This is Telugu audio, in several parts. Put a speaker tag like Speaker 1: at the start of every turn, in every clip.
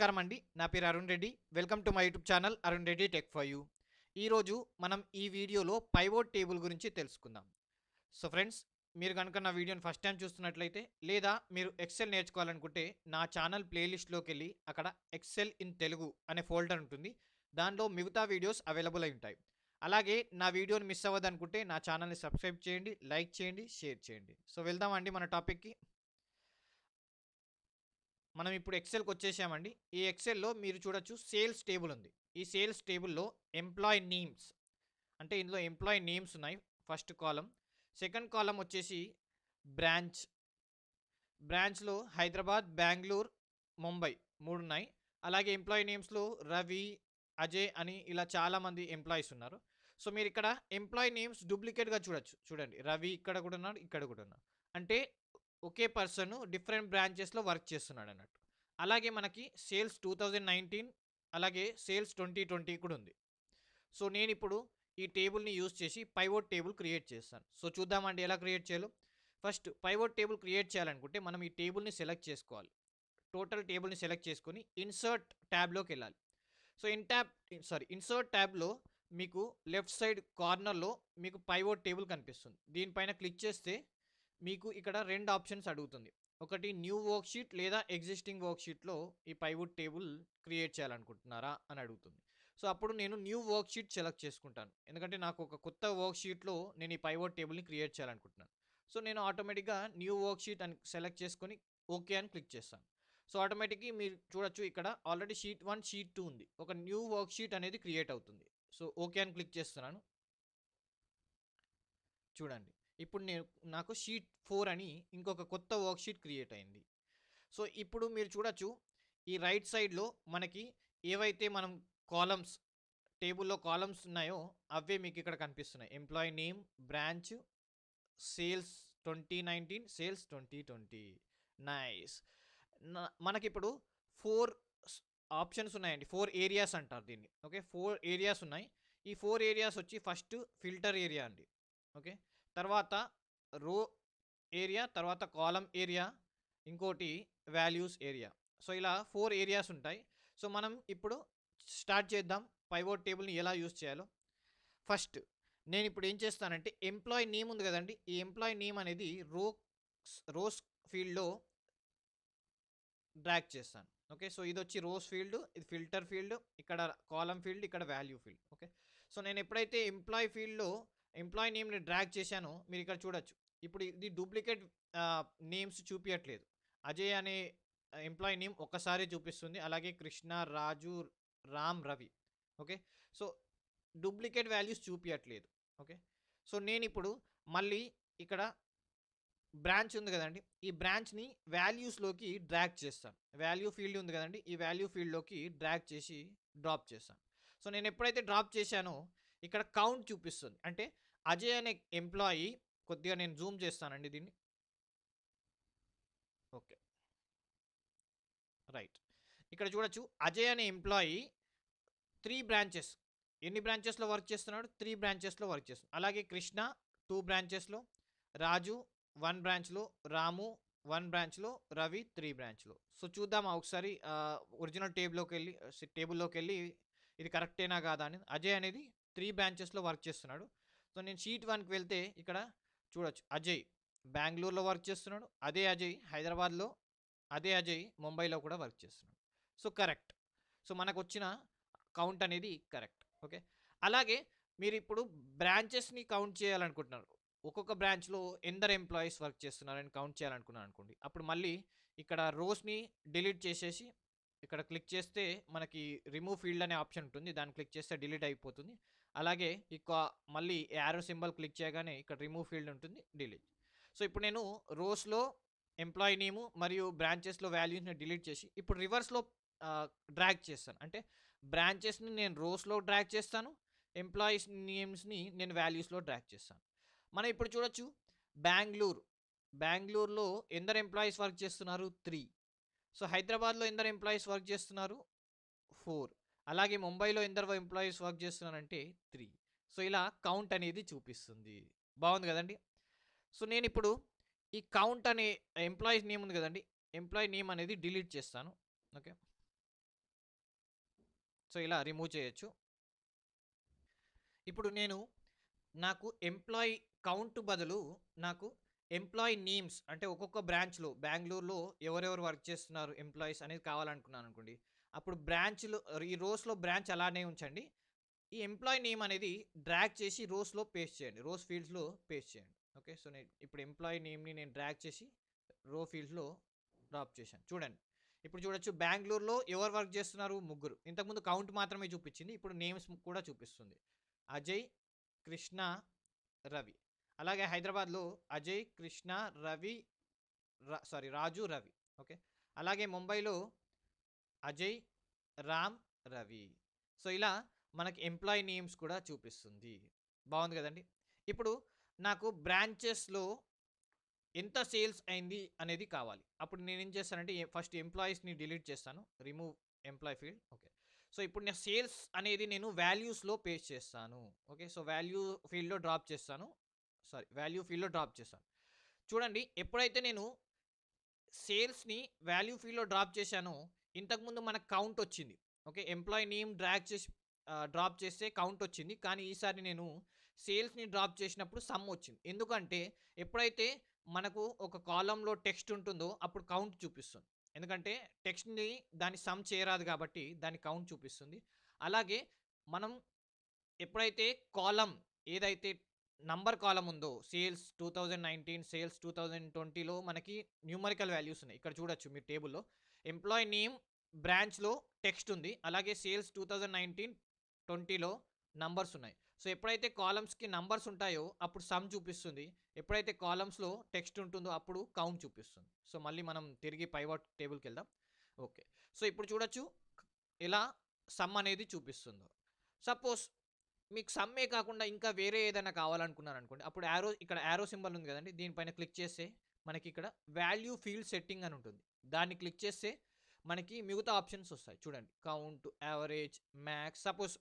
Speaker 1: నమస్కారం అండి. నా పేరు Arun Reddy. Welcome to my YouTube channel Arun Reddy tech for you. ఈరోజు మనం ఈ వీడియోలో పైవోట్ టేబుల్ గురించి తెలుసుకుందాం. సో ఫ్రెండ్స్, మీరు కనుక నా వీడియోని ఫస్ట్ టైం చూస్తున్నట్లయితే లేదా మీరు ఎక్సెల్ నేర్చుకోవాలనుకుంటే నా ఛానల్ ప్లేలిస్ట్లోకి వెళ్ళి అక్కడ ఎక్సెల్ ఇన్ తెలుగు అనే ఫోల్డర్ ఉంటుంది. దానిలో మిగతా వీడియోస్ అవైలబుల్ అయి ఉంటాయి. అలాగే నా వీడియోని మిస్ అవ్వదనుకుంటే నా ఛానల్ని సబ్స్క్రైబ్ చేయండి, లైక్ చేయండి, షేర్ చేయండి. సో వెళ్దామండి మన టాపిక్కి. మనం ఇప్పుడు ఎక్సెల్కి వచ్చేసామండి. ఈ ఎక్సెల్లో మీరు చూడొచ్చు సేల్స్ టేబుల్ ఉంది. ఈ సేల్స్ టేబుల్లో ఎంప్లాయీ నేమ్స్ అంటే ఇందులో ఎంప్లాయీ నేమ్స్ ఉన్నాయి ఫస్ట్ కాలం. సెకండ్ కాలం వచ్చేసి బ్రాంచ్. బ్రాంచ్లో హైదరాబాద్, బెంగళూరు, ముంబై 3 ఉన్నాయి. అలాగే ఎంప్లాయీ నేమ్స్లో రవి, అజయ్ అని ఇలా చాలామంది ఎంప్లాయీస్ ఉన్నారు. సో మీరు ఇక్కడ ఎంప్లాయీ నేమ్స్ డూప్లికేట్గా చూడొచ్చు. చూడండి, రవి ఇక్కడ కూడా ఉన్నాడు, ఇక్కడ కూడా ఉన్నాడు. అంటే ఒకే పర్సన్ డిఫరెంట్ బ్రాంచెస్లో వర్క్ చేస్తున్నాడు అన్నట్టు. అలాగే మనకి సేల్స్ 2019 అలాగే సేల్స్ 2020 కూడా ఉంది. సో నేను ఇప్పుడు ఈ టేబుల్ని యూజ్ చేసి పైవోట్ టేబుల్ క్రియేట్ చేస్తాను. సో చూద్దామండి ఎలా క్రియేట్ చేయాలో. ఫస్ట్ పైవోట్ టేబుల్ క్రియేట్ చేయాలనుకుంటే మనం ఈ టేబుల్ని సెలెక్ట్ చేసుకోవాలి. టోటల్ టేబుల్ని సెలెక్ట్ చేసుకొని ఇన్సర్ట్ ట్యాబ్లోకి వెళ్ళాలి. సో ఇన్సర్ట్ ట్యాబ్లో మీకు లెఫ్ట్ సైడ్ కార్నర్లో మీకు పైవోట్ టేబుల్ కనిపిస్తుంది. దీనిపైన క్లిక్ చేస్తే మీకు ఇక్కడ 2 ఆప్షన్స్ అడుగుతుంది. ఒకటి న్యూ వర్క్ షీట్ లేదా ఎగ్జిస్టింగ్ వర్క్ షీట్లో ఈ పైవోట్ టేబుల్ క్రియేట్ చేయాలనుకుంటున్నారా అని అడుగుతుంది. సో అప్పుడు నేను న్యూ వర్క్ షీట్ సెలెక్ట్ చేసుకుంటాను. ఎందుకంటే నాకు ఒక కొత్త వర్క్ షీట్లో నేను ఈ పైవోట్ టేబుల్ని క్రియేట్ చేయాలనుకుంటున్నాను. సో నేను ఆటోమేటిక్గా న్యూ వర్క్ షీట్ అని సెలెక్ట్ చేసుకొని ఓకే అని క్లిక్ చేస్తాను. సో ఆటోమేటిక్గా మీరు చూడొచ్చు ఇక్కడ ఆల్రెడీ షీట్ 1 షీట్ 2 ఉంది. ఒక న్యూ వర్క్ షీట్ అనేది క్రియేట్ అవుతుంది. సో ఓకే అని క్లిక్ చేస్తున్నాను. చూడండి, ఇప్పుడు నాకు షీట్ 4 అని ఇంకొక కొత్త వర్క్ షీట్ క్రియేట్ అయింది. సో ఇప్పుడు మీరు చూడొచ్చు ఈ రైట్ సైడ్లో మనకి ఏవైతే మనం కాలమ్స్ టేబుల్లో కాలమ్స్ ఉన్నాయో అవే మీకు ఇక్కడ కనిపిస్తున్నాయి. Employee name, branch, sales 2019, sales 2020. Nice. మనకిప్పుడు 4 ఆప్షన్స్ ఉన్నాయండి. 4 ఏరియాస్ అంటారు దీన్ని. ఓకే, 4 ఏరియాస్ ఉన్నాయి. ఈ 4 ఏరియాస్ వచ్చి ఫస్ట్ ఫిల్టర్ ఏరియా అండి. ఓకే, తర్వాత రో ఏరియా, తర్వాత కాలమ్ ఏరియా, ఇంకోటి వాల్యూస్ ఏరియా. సో ఇలా 4 ఏరియాస్ ఉంటాయి. సో మనం ఇప్పుడు స్టార్ట్ చేద్దాం పైవోట్ టేబుల్ని ఎలా యూజ్ చేయాలో. ఫస్ట్ నేను ఇప్పుడు ఏం చేస్తానంటే ఎంప్లాయీ నేమ్ ఉంది కదండి, ఈ ఎంప్లాయీ నేమ్ అనేది రోస్ ఫీల్డ్లో డ్రాగ్ చేస్తాను. ఓకే, సో ఇది వచ్చి రోస్ ఫీల్డ్, ఇది ఫిల్టర్ ఫీల్డ్, ఇక్కడ కాలమ్ ఫీల్డ్, ఇక్కడ వాల్యూ ఫీల్డ్. ఓకే, సో నేను ఎప్పుడైతే ఎంప్లాయీ ఫీల్డ్లో ఎంప్లాయీ నేమ్ని డ్రాగ్ చేశానో మీరు ఇక్కడ చూడొచ్చు. ఇప్పుడు ఇది డూప్లికేట్ నేమ్స్ చూపించట్లేదు. అజయ్ అనే ఎంప్లాయీ నేమ్ ఒక్కసారి చూపిస్తుంది. అలాగే Krishna, Raju, Ram, Ravi. Okay, so duplicate values చూపించట్లేదు. ఓకే, సో నేను ఇప్పుడు మళ్ళీ ఇక్కడ బ్రాంచ్ ఉంది కదండి, ఈ బ్రాంచ్ని వాల్యూస్లోకి డ్రాగ్ చేస్తాను. వాల్యూ ఫీల్డ్ ఉంది కదండి, ఈ వాల్యూ ఫీల్డ్లోకి డ్రాగ్ చేసి డ్రాప్ చేస్తాను. సో నేను ఎప్పుడైతే డ్రాప్ చేశానో ఇక్కడ కౌంట్ చూపిస్తుంది. అంటే అజయ్ అనే ఎంప్లాయీ, కొద్దిగా నేను జూమ్ చేస్తానండి దీన్ని. Okay, right. ఇక్కడ చూడొచ్చు అజయ్ అనే ఎంప్లాయీ 3 బ్రాంచెస్, ఎన్ని బ్రాంచెస్లో వర్క్ చేస్తున్నాడు? 3 బ్రాంచెస్లో వర్క్ చేస్తున్నాడు. అలాగే కృష్ణ 2 బ్రాంచెస్లో, రాజు 1 బ్రాంచ్లో, రాము 1 బ్రాంచ్లో, రవి 3 బ్రాంచ్లో. సో చూద్దామా ఒకసారి ఒరిజినల్ టేబుల్లోకి వెళ్ళి ఇది కరెక్టేనా కాదా అని. అజయ్ అనేది 3 బ్రాంచెస్లో వర్క్ చేస్తున్నాడు. సో నేను షీట్ 1కి వెళ్తే ఇక్కడ చూడొచ్చు అజయ్ బెంగళూరులో వర్క్ చేస్తున్నాడు, అదే అజయ్ హైదరాబాద్లో, అదే అజయ్ ముంబైలో కూడా వర్క్ చేస్తున్నాడు. So correct. సో మనకు వచ్చిన కౌంట్ అనేది కరెక్ట్. ఓకే, అలాగే మీరు ఇప్పుడు బ్రాంచెస్ని కౌంట్ చేయాలనుకుంటున్నారు. ఒక్కొక్క బ్రాంచ్లో ఎందరు ఎంప్లాయీస్ వర్క్ చేస్తున్నారని కౌంట్ చేయాలనుకున్నాను అనుకోండి. అప్పుడు మళ్ళీ ఇక్కడ రోస్ని డిలీట్ చేసేసి ఇక్కడ క్లిక్ చేస్తే మనకి రిమూవ్ ఫీల్డ్ అనే ఆప్షన్ ఉంటుంది. దాన్ని క్లిక్ చేస్తే డిలీట్ అయిపోతుంది. అలాగే మళ్ళీ యారో సింబల్ క్లిక్ చేయగానే ఇక్కడ రిమూవ్ ఫీల్డ్ ఉంటుంది, డిలీట్. సో ఇప్పుడు నేను రోస్లో ఎంప్లాయీ నేము మరియు బ్రాంచెస్లో వాల్యూస్ని డిలీట్ చేసి ఇప్పుడు రివర్స్లో డ్రాగ్ చేస్తాను. అంటే బ్రాంచెస్ని నేను రోస్లో డ్రాగ్ చేస్తాను, ఎంప్లాయీస్ నేమ్స్ని నేను వాల్యూస్లో డ్రాగ్ చేస్తాను. మనం ఇప్పుడు చూడొచ్చు బెంగళూరులో ఎందరు ఎంప్లాయీస్ వర్క్ చేస్తున్నారు? 3. సో హైదరాబాద్లో ఎందరు ఎంప్లాయీస్ వర్క్ చేస్తున్నారు? 4. అలాగే ముంబైలో ఎందరు ఎంప్లాయీస్ వర్క్ చేస్తున్నారంటే 3. సో ఇలా కౌంట్ అనేది చూపిస్తుంది. బాగుంది కదండి. సో నేను ఇప్పుడు ఈ కౌంట్ అనే ఎంప్లాయీస్ నేమ్ ఉంది కదండి, ఎంప్లాయీ నేమ్ అనేది డిలీట్ చేస్తాను. ఓకే, సో ఇలా రిమూవ్ చేయొచ్చు. ఇప్పుడు నాకు ఎంప్లాయీ కౌంట్ బదులు నాకు ఎంప్లాయీ నేమ్స్ అంటే ఒక్కొక్క బ్రాంచ్లో బెంగళూరులో ఎవరెవరు వర్క్ చేస్తున్నారు ఎంప్లాయీస్ అనేది కావాలనుకున్నాను అనుకోండి. అప్పుడు బ్రాంచ్లో ఈ రోస్లో బ్రాంచ్ అలానే ఉంచండి. ఈ ఎంప్లాయీ నేమ్ అనేది డ్రాగ్ చేసి రోస్లో పేస్ట్ చేయండి, రోస్ ఫీల్డ్స్లో పేస్ట్ చేయండి. ఓకే, సో నేను ఇప్పుడు ఎంప్లాయీ నేమ్ని నేను డ్రాగ్ చేసి రో ఫీల్డ్స్లో డ్రాప్ చేశాను. చూడండి, ఇప్పుడు చూడొచ్చు బెంగళూరులో ఎవరు వర్క్ చేస్తున్నారు, ముగ్గురు. ఇంతకుముందు కౌంట్ మాత్రమే చూపించింది, ఇప్పుడు నేమ్స్ కూడా చూపిస్తుంది. అజయ్, కృష్ణ, రవి. అలాగే హైదరాబాద్లో అజయ్, కృష్ణ, రవి, రాజు, రవి. ఓకే, అలాగే ముంబైలో అజయ్, రామ్, రవి. సో ఇలా మనకి ఎంప్లాయీ నేమ్స్ కూడా చూపిస్తుంది. బాగుంది కదండి. ఇప్పుడు నాకు బ్రాంచెస్లో ఎంత సేల్స్ అయింది అనేది కావాలి. అప్పుడు నేను ఏం చేస్తానంటే ఫస్ట్ ఎంప్లాయీస్ని డిలీట్ చేస్తాను, remove employee field. Okay, so ఇప్పుడు నేను సేల్స్ అనేది నేను వాల్యూస్లో పేస్ట్ చేస్తాను. ఓకే, సో వాల్యూ ఫీల్డ్లో డ్రాప్ చేస్తాను, వాల్యూ ఫీల్డ్లో డ్రాప్ చేస్తాను. చూడండి, ఎప్పుడైతే నేను సేల్స్ని వాల్యూ ఫీల్డ్లో డ్రాప్ చేశానో ఇంతకుముందు మనకు కౌంట్ వచ్చింది. ఓకే, ఎంప్లాయీ నేమ్ డ్రాగ్ చేసి డ్రాప్ చేస్తే కౌంట్ వచ్చింది, కానీ ఈసారి నేను సేల్స్ని డ్రాప్ చేసినప్పుడు సమ్ వచ్చింది. ఎందుకంటే ఎప్పుడైతే మనకు ఒక కాలంలో టెక్స్ట్ ఉంటుందో అప్పుడు కౌంట్ చూపిస్తుంది. ఎందుకంటే టెక్స్ట్ని దాని సమ్ చేయరాదు కాబట్టి దాని కౌంట్ చూపిస్తుంది. అలాగే మనం ఎప్పుడైతే కాలం ఏదైతే నంబర్ కాలం ఉందో సేల్స్ 2019 సేల్స్ 2020లో మనకి న్యూమరికల్ వాల్యూస్ ఉన్నాయి. ఇక్కడ చూడొచ్చు మీరు టేబుల్లో ఎంప్లాయీ నేమ్ బ్రాంచ్లో టెక్స్ట్ ఉంది, అలాగే సేల్స్ 2019-20లో నంబర్స్ ఉన్నాయి. సో ఎప్పుడైతే కాలమ్స్కి నంబర్స్ ఉంటాయో అప్పుడు సమ్ చూపిస్తుంది, ఎప్పుడైతే కాలమ్స్లో టెక్స్ట్ ఉంటుందో అప్పుడు కౌంట్ చూపిస్తుంది. సో మళ్ళీ మనం తిరిగి పైవట్ టేబుల్కి వెళ్దాం. ఓకే, సో ఇప్పుడు చూడొచ్చు ఇలా సమ్ అనేది చూపిస్తుందో. సపోజ్ మీకు సమ్మే కాకుండా ఇంకా వేరే ఏదైనా కావాలనుకున్నారు అనుకోండి, అప్పుడు ఇక్కడ యారో సింబల్ ఉంది కదండి, దీనిపైన క్లిక్ చేస్తే మనకి ఇక్కడ వాల్యూ ఫీల్డ్ సెట్టింగ్ అని ఉంటుంది. దాన్ని క్లిక్ చేస్తే మనకి మిగతా ఆప్షన్స్ వస్తాయి. చూడండి, కౌంట్, యావరేజ్, మ్యాక్స్. సపోజ్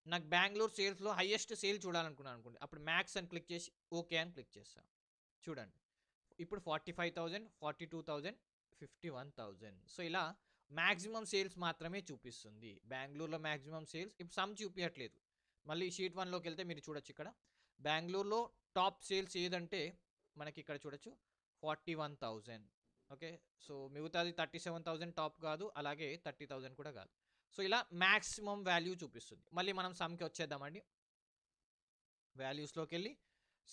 Speaker 1: నాకు బెంగళూరు సేల్స్లో హైయెస్ట్ సేల్ చూడాలనుకున్నాను అనుకోండి, అప్పుడు మ్యాక్స్ అని క్లిక్ చేసి ఓకే అని క్లిక్ చేస్తాను. చూడండి, ఇప్పుడు 45,000, 42,000, 51,000. సో ఇలా మ్యాక్సిమం సేల్స్ మాత్రమే చూపిస్తుంది బెంగళూరులో. మ్యాక్సిమం సేల్స్ ఇప్పుడు సమ్ చూపించట్లేదు. మళ్ళీ షీట్ 1లోకి వెళ్తే మీరు చూడొచ్చు, ఇక్కడ బెంగళూరులో టాప్ సేల్స్ ఏదంటే మనకి ఇక్కడ చూడొచ్చు 41,000. ఓకే, సో మిగతాది 37,000 టాప్ కాదు, అలాగే 30,000 కూడా కాదు. సో ఇలా మ్యాక్సిమం వాల్యూ చూపిస్తుంది. మళ్ళీ మనం సమ్కి వచ్చేద్దామండి. వాల్యూస్లోకి వెళ్ళి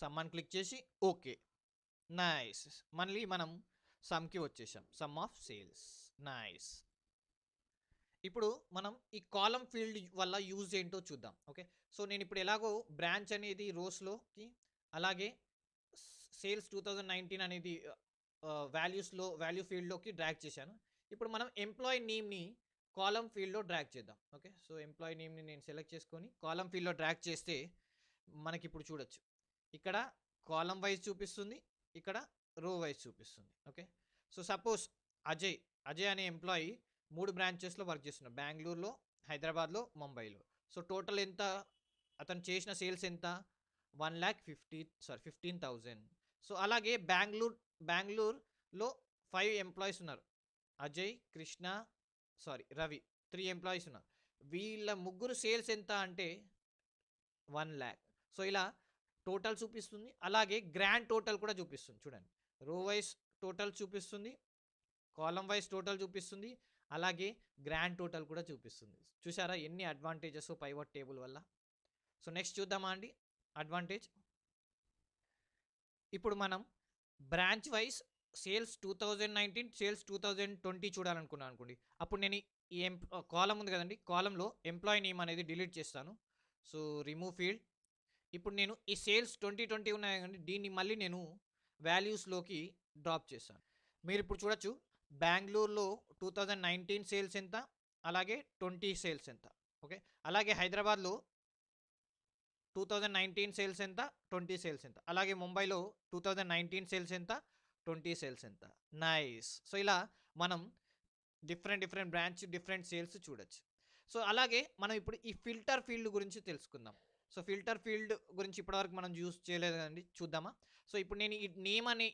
Speaker 1: సమ్ అని క్లిక్ చేసి ఓకే, నైస్. మళ్ళీ మనం సమ్కి వచ్చేసాం, సమ్ ఆఫ్ సేల్స్. నైస్. ఇప్పుడు మనం ఈ కాలం ఫీల్డ్ వల్ల యూజ్ ఏంటో చూద్దాం. ఓకే, సో నేను ఇప్పుడు ఎలాగో బ్రాంచ్ అనేది రోస్లోకి, అలాగే సేల్స్ 2019 అనేది వాల్యూ ఫీల్డ్లోకి డ్రాగ్ చేశాను. ఇప్పుడు మనం ఎంప్లాయీ నేమ్ని కాలం ఫీల్డ్లో డ్రాగ్ చేద్దాం. ఓకే, సో ఎంప్లాయీ నేమ్ని నేను సెలెక్ట్ చేసుకొని కాలం ఫీల్డ్లో డ్రాగ్ చేస్తే మనకి ఇప్పుడు చూడొచ్చు, ఇక్కడ కాలం వైజ్ చూపిస్తుంది, ఇక్కడ రో వైజ్ చూపిస్తుంది. ఓకే, సో సపోజ్ అజయ్ అనే ఎంప్లాయీ 3 బ్రాంచెస్లో వర్క్ చేస్తున్నాడు, బెంగళూరులో, హైదరాబాద్లో, ముంబైలో. సో టోటల్ ఎంత, అతను చేసిన సేల్స్ ఎంత, 15,000. సో అలాగే బెంగళూరులో 5 ఎంప్లాయీస్ ఉన్నారు, అజయ్, కృష్ణ, రవి, 3 ఎంప్లాయీస్ ఉన్నారు. వీళ్ళ ముగ్గురు సేల్స్ ఎంత అంటే 1,00,000. సో ఇలా టోటల్ చూపిస్తుంది, అలాగే గ్రాండ్ టోటల్ కూడా చూపిస్తుంది. చూడండి, రో వైజ్ టోటల్ చూపిస్తుంది, కాలం వైజ్ టోటల్ చూపిస్తుంది, అలాగే గ్రాండ్ టోటల్ కూడా చూపిస్తుంది. చూసారా ఎన్ని అడ్వాంటేజెస్ పైవట్ టేబుల్ వల్ల. సో నెక్స్ట్ చూద్దామా అండి అడ్వాంటేజ్. ఇప్పుడు మనం బ్రాంచ్ వైజ్ సేల్స్ 2019 సేల్స్ 2020 చూడాలనుకున్నాను అనుకోండి, అప్పుడు నేను ఈ కాలం ఉంది కదండి, కాలంలో ఎంప్లాయీ నేమ్ అనేది డిలీట్ చేస్తాను. So remove field. ఇప్పుడు నేను ఈ సేల్స్ 2020 ఉన్నాయి కదండి, దీన్ని మళ్ళీ నేను వాల్యూస్లోకి డ్రాప్ చేస్తాను. మీరు ఇప్పుడు చూడొచ్చు బెంగళూరులో 2019 సేల్స్ ఎంత, అలాగే 20 సేల్స్ ఎంత. ఓకే, అలాగే హైదరాబాద్లో 2019 సేల్స్ ఎంత, 20 సేల్స్ ఎంత, అలాగే ముంబైలో 2019 సేల్స్ ఎంత, 20 సేల్స్ ఎంత. నైస్. సో ఇలా మనం డిఫరెంట్ బ్రాంచ్ డిఫరెంట్ సేల్స్ చూడొచ్చు. సో అలాగే మనం ఇప్పుడు ఈ ఫిల్టర్ ఫీల్డ్ గురించి తెలుసుకుందాం. సో ఫిల్టర్ ఫీల్డ్ గురించి ఇప్పటివరకు మనం యూస్ చేయలేదు కదండి, చూద్దామా. సో ఇప్పుడు నేను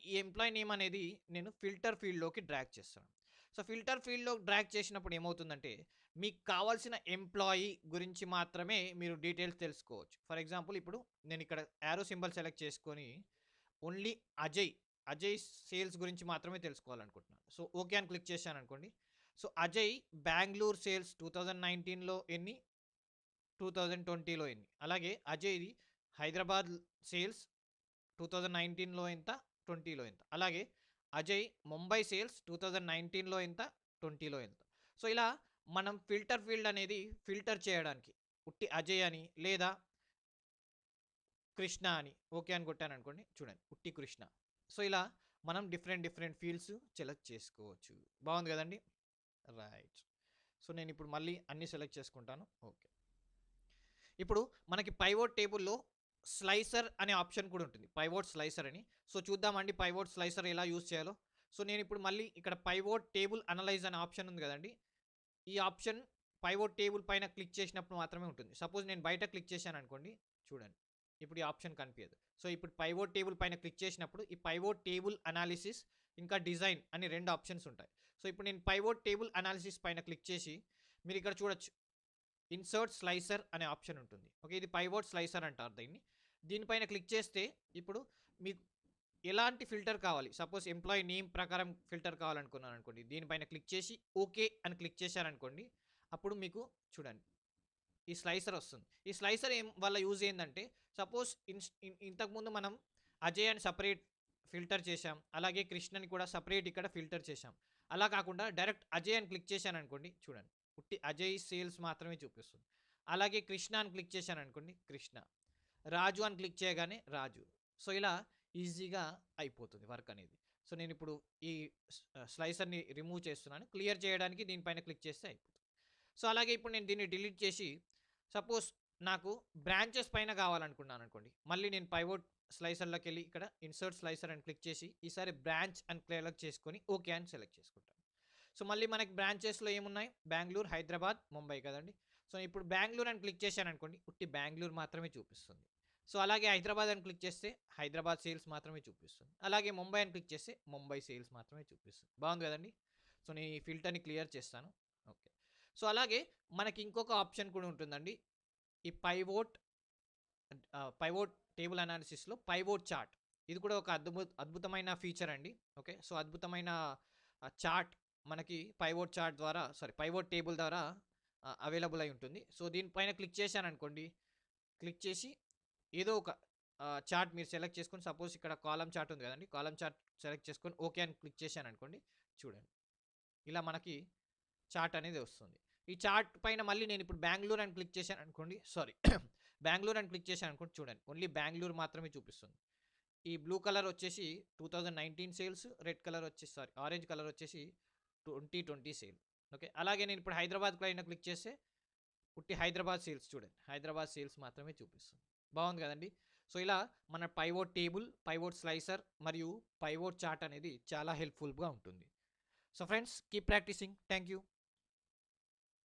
Speaker 1: ఈ ఎంప్లాయీ నేమ్ అనేది నేను ఫిల్టర్ ఫీల్డ్లోకి డ్రాగ్ చేస్తాను. సో ఫిల్టర్ ఫీల్డ్లో డ్రాగ్ చేసినప్పుడు ఏమవుతుందంటే మీకు కావాల్సిన ఎంప్లాయీ గురించి మాత్రమే మీరు డీటెయిల్స్ తెలుసుకోవచ్చు. ఫర్ ఎగ్జాంపుల్ ఇప్పుడు నేను ఇక్కడ యారో సింబల్ సెలెక్ట్ చేసుకొని ఓన్లీ అజయ్ అజయ్ సేల్స్ గురించి మాత్రమే తెలుసుకోవాలనుకుంటున్నాను. సో ఓకే అని క్లిక్ చేశాను అనుకోండి. సో అజయ్ బెంగళూరు సేల్స్ 2019లో ఎన్ని, 2020లో ఎన్ని, అలాగే అజయ్ది హైదరాబాద్ సేల్స్ 2019లో ఎంత, 20లో ఎంత, అలాగే అజయ్ ముంబై సేల్స్ 2019లో ఎంత, 20లో ఎంత. సో ఇలా మనం ఫిల్టర్ ఫీల్డ్ అనేది ఫిల్టర్ చేయడానికి ఉట్టి అజయ్ అని లేదా కృష్ణ అని ఓకే అని కొట్టాను అనుకోండి, చూడండి ఉట్టి కృష్ణ. సో ఇలా మనం డిఫరెంట్ ఫీల్డ్స్ సెలెక్ట్ చేసుకోవచ్చు. బాగుంది కదండి, రైట్. సో నేను ఇప్పుడు మళ్ళీ అన్నీ సెలెక్ట్ చేసుకుంటాను. ఓకే, ఇప్పుడు మనకి పైవోట్ టేబుల్లో స్లైసర్ అనే ఆప్షన్ కూడా ఉంటుంది, పైవోట్ స్లైసర్ అని. సో చూద్దామండి పైవోట్ స్లైసర్ ఎలా యూజ్ చేయాలో. సో నేను ఇప్పుడు మళ్ళీ ఇక్కడ పైవోట్ టేబుల్ అనలైజ్ అనే ఆప్షన్ ఉంది కదండి, ఈ ఆప్షన్ పైవోట్ టేబుల్ పైన క్లిక్ చేసినప్పుడు మాత్రమే ఉంటుంది. సపోజ్ నేను బయట క్లిక్ చేశాను అనుకోండి, చూడండి ఇప్పుడు ఈ ఆప్షన్ కనిపించదు. సో ఇప్పుడు పైవోట్ టేబుల్ పైన క్లిక్ చేసినప్పుడు ఈ పైవోట్ టేబుల్ అనాలిసిస్ ఇంకా డిజైన్ అని 2 ఆప్షన్స్ ఉంటాయి. సో ఇప్పుడు నేను పైవోట్ టేబుల్ అనాలిసిస్ పైన క్లిక్ చేసి మీరు ఇక్కడ చూడొచ్చు ఇన్సర్ట్ స్లైసర్ అనే ఆప్షన్ ఉంటుంది. ఓకే, ఇది పైవోట్ స్లైసర్ అంటారు దీన్ని. దీనిపైన క్లిక్ చేస్తే ఇప్పుడు మీకు ఎలాంటి ఫిల్టర్ కావాలి, సపోజ్ ఎంప్లాయీ నేమ్ ప్రకారం ఫిల్టర్ కావాలనుకున్నాను అనుకోండి, దీనిపైన క్లిక్ చేసి ఓకే అని క్లిక్ చేశారనుకోండి, అప్పుడు మీకు చూడండి ఈ స్లైసర్ వస్తుంది. ఈ స్లైసర్ వల్ల యూజ్ ఏంటంటే సపోజ్ ఇంతకుముందు మనం అజయ్ అని సపరేట్ ఫిల్టర్ చేశాం, అలాగే కృష్ణని కూడా సపరేట్ ఇక్కడ ఫిల్టర్ చేశాం. అలా కాకుండా డైరెక్ట్ అజయ్ అని క్లిక్ చేశాను అనుకోండి, చూడండి ఉట్టి అజయ్ సేల్స్ మాత్రమే చూపిస్తుంది. అలాగే కృష్ణ అని క్లిక్ చేశాను అనుకోండి, కృష్ణ, రాజు అని క్లిక్ చేయగానే రాజు. సో ఇలా ఈజీగా అయిపోతుంది వర్క్ అనేది. సో నేను ఇప్పుడు ఈ స్లైసర్ని రిమూవ్ చేస్తున్నాను, క్లియర్ చేయడానికి దీనిపైన క్లిక్ చేస్తే అయిపోతుంది. సో అలాగే ఇప్పుడు నేను దీన్ని డిలీట్ చేసి సపోజ్ నాకు బ్రాంచెస్ పైన కావాలనుకున్నాను అనుకోండి, మళ్ళీ నేను పైవోట్ స్లైసర్లోకి వెళ్ళి ఇక్కడ ఇన్సర్ట్ స్లైసర్ అని క్లిక్ చేసి ఈసారి బ్రాంచ్ అని క్లియర్ చేసుకొని ఓకే అని సెలెక్ట్ చేసుకుంటాను. సో మళ్ళీ మనకి బ్రాంచెస్లో ఏమున్నాయి, బెంగళూరు, హైదరాబాద్, ముంబై కదండి. సో ఇప్పుడు బెంగళూరు అని క్లిక్ చేశాను అనుకోండి, ఉట్టి బెంగళూరు మాత్రమే చూపిస్తుంది. సో అలాగే హైదరాబాద్ అని క్లిక్ చేస్తే హైదరాబాద్ సేల్స్ మాత్రమే చూపిస్తుంది. అలాగే ముంబై అని క్లిక్ చేస్తే ముంబై సేల్స్ మాత్రమే చూపిస్తుంది. బాగుంది కదండి. సో నేను ఈ ఫిల్టర్ని క్లియర్ చేస్తాను. ఓకే, సో అలాగే మనకి ఇంకొక ఆప్షన్ కూడా ఉంటుందండి, ఈ పైవోట్ టేబుల్ అనాలిసిస్లో పైవోట్ చార్ట్. ఇది కూడా ఒక అద్భుతమైన ఫీచర్ అండి. ఓకే, సో అద్భుతమైన చార్ట్ మనకి పైవోట్ చార్ట్ ద్వారా పైవోట్ టేబుల్ ద్వారా అవైలబుల్ అయి ఉంటుంది. సో దీనిపైన క్లిక్ చేశాను అనుకోండి, క్లిక్ చేసి ఏదో ఒక చార్ట్ మీరు సెలెక్ట్ చేసుకొని, సపోజ్ ఇక్కడ కాలం చార్ట్ ఉంది కదండి, కాలం చార్ట్ సెలెక్ట్ చేసుకొని ఓకే అని క్లిక్ చేశాను అనుకోండి, చూడండి ఇలా మనకి చార్ట్ అనేది వస్తుంది. ఈ చార్ట్ పైన మళ్ళీ నేను ఇప్పుడు బెంగళూరు అని క్లిక్ చేశాను అనుకోండి, బెంగళూరు అని క్లిక్ చేశాను అనుకోండి, చూడండి ఓన్లీ బెంగళూరు మాత్రమే చూపిస్తుంది. ఈ బ్లూ కలర్ వచ్చేసి 2019 సేల్స్, రెడ్ కలర్ వచ్చేసి ఆరెంజ్ కలర్ వచ్చేసి 2020 సేల్. ఓకే, అలాగే నేను ఇప్పుడు హైదరాబాద్ పైన క్లిక్ చేస్తే పుట్టి హైదరాబాద్ సేల్స్, చూడండి హైదరాబాద్ సేల్స్ మాత్రమే చూపిస్తుంది. బాగుంది కదండి. సో ఇలా మన పైవోట్ టేబుల్, పైవోట్ స్లైసర్ మరియు పైవోట్ చార్ట్ అనేది చాలా హెల్ప్ఫుల్గా ఉంటుంది. So friends, keep practicing. Thank you.